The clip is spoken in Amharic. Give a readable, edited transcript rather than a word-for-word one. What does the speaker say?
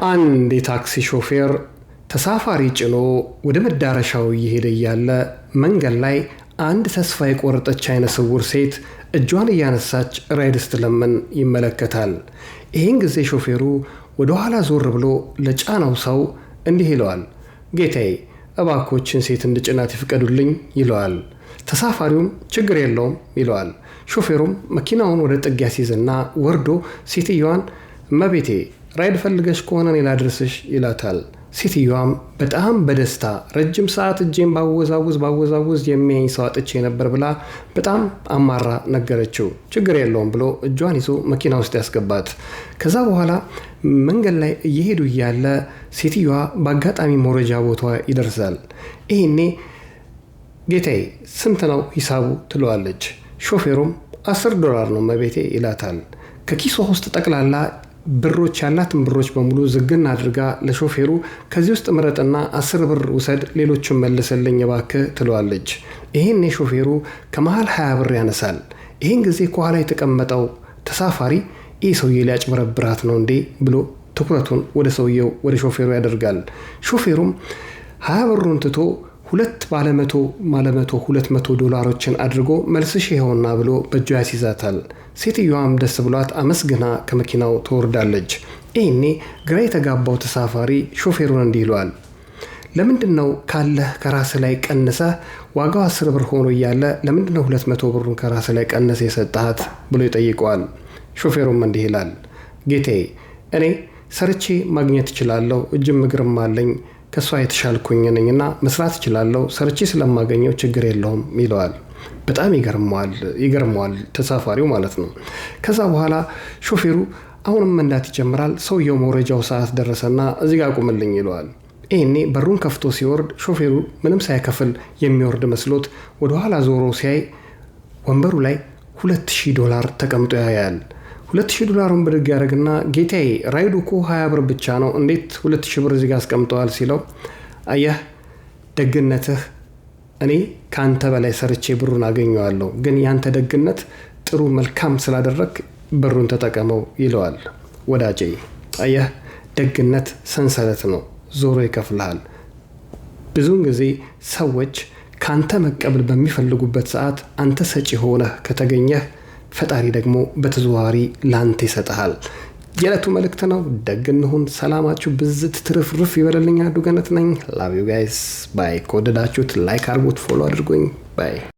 አንድ የታክሲ ሾፌር ተሳፋሪ ጭኖ ወደ መዳረሻው እየሄደ ያለ መንገድ ላይ አንድ ተስፋ የቆረጠች አይነ ስውር ሴት እጇን እያነሳች ራይድ ስትለምን ይመለከታል። ይህን ጊዜ ሾፌሩ ወደ ኋላ ዞር ብሎ ለጫነው ሰው እንዲህ ይለዋል፣ ጌታዬ እባክዎችን ሴት እንድጭናት ይፍቀዱልኝ ይለዋል። ተሳፋሪውም ችግር የለውም ይለዋል። ሾፌሩም መኪናውን ወደ ጥግ ያስይዝና ወርዶ ሴትየዋን እመቤቴ ራይድ ፈልገሽ ከሆነ እኔ ላድርስሽ ይላታል። ሴትየዋም በጣም በደስታ ረጅም ሰዓት እጄን ባወዛውዝ የሚያኝ ሰው አጥቼ ነበር ብላ በጣም አማራ ነገረችው። ችግር የለውም ብሎ እጇን ይዞ መኪና ውስጥ ያስገባት። ከዛ በኋላ መንገድ ላይ እየሄዱ እያለ ሴትየዋ በአጋጣሚ መውረጃ ቦታ ይደርሳል። ይሄኔ ጌታዬ ስንት ነው ሂሳቡ ትለዋለች። ሾፌሩም $10 ነው መቤቴ ይላታል። ከኪሷ ውስጥ ጠቅላላ ብሮች ያላትን ብሮች በሙሉ ዝግና አድርጋ ለሾፌሩ ከዚህ ውስጥ ምረጥና 10 ብር ውሰድ ሌሎችን መልሰልኝ እባክህ ትለዋለች። ይሄን ሾፌሩ ከመሃል 20 ብር ያነሳል። ይሄን ጊዜ ከኋላ የተቀመጠው ተሳፋሪ ይህ ሰውዬ ሊያጭበረብራት ነው እንዴ ብሎ ትኩረቱን ወደ ሰውየው ወደ ሾፌሩ ያደርጋል። ሾፌሩም 20 ብሩን ትቶ ሁለት ባለመቶ $200 አድርጎ መልስሽ ይኸውና ብሎ በእጇ ያስይዛታል። ሴትዮዋም ደስ ብሏት አመስግና ከመኪናው ትወርዳለች። ይህኔ ግራ የተጋባው ተሳፋሪ ሾፌሩን እንዲህ ይለዋል፣ ለምንድነው ካለህ ከራስህ ላይ ቀንሰህ ዋጋው 10 ብር ሆኖ እያለ ለምንድነው 200 ብሩን ከራስህ ላይ ቀንሰህ የሰጠሃት ብሎ ይጠይቀዋል። ሾፌሩም እንዲህ ይላል፣ ጌታዬ እኔ ሰርቼ ማግኘት እችላለሁ፣ እጅም እግርም አለኝ፣ ከሷ የተሻልኩኝ ነኝና መስራት እችላለሁ፣ ሰርቼ ስለማገኘው ችግር የለውም ይለዋል። በጣም ይገርመዋል ተሳፋሪው ማለት ነው። ከዛ በኋላ ሾፌሩ አሁንም መንዳት ይጀምራል። ሰውየው መውረጃው ሰዓት ደረሰና እዚህ ጋር ቁምልኝ ይለዋል። ይሄኔ በሩን ከፍቶ ሲወርድ ሾፌሩ ምንም ሳይከፍል የሚወርድ መስሎት ወደ ኋላ ዞሮ ሲያይ ወንበሩ ላይ $2000 ተቀምጦ ያያል። $2000ን ብድግ ያደርግና ጌታዬ ራይዱ እኮ 20 ብር ብቻ ነው እንዴት 2000 ብር እዚህ ጋር አስቀምጠዋል ሲለው፣ አየህ ደግነትህ እኔ ካንተ በላይ ሰርቼ ብሩን አገኘዋለሁ፣ ግን ያንተ ደግነት ጥሩ መልካም ስላደረክ ብሩን ተጠቀመው ይለዋል። ወዳጄ አየህ ደግነት ሰንሰለት ነው፣ ዞሮ ይከፍልሃል። ብዙውን ጊዜ ሰዎች ካንተ መቀበል በሚፈልጉበት ሰዓት አንተ ሰጪ ሆነህ ከተገኘህ ፈጣሪ ደግሞ በተዘዋዋሪ ላንተ ይሰጣል። የዕለቱ መልእክት ነው። ደግንሁን። ሰላማችሁ ብዝት ትርፍርፍ ይበልልኝ። አዱ ገነት ነኝ። ላቭ ዩ ጋይስ ባይ። ከወደዳችሁት ላይክ አድርጉት፣ ፎሎ አድርጉኝ ባይ።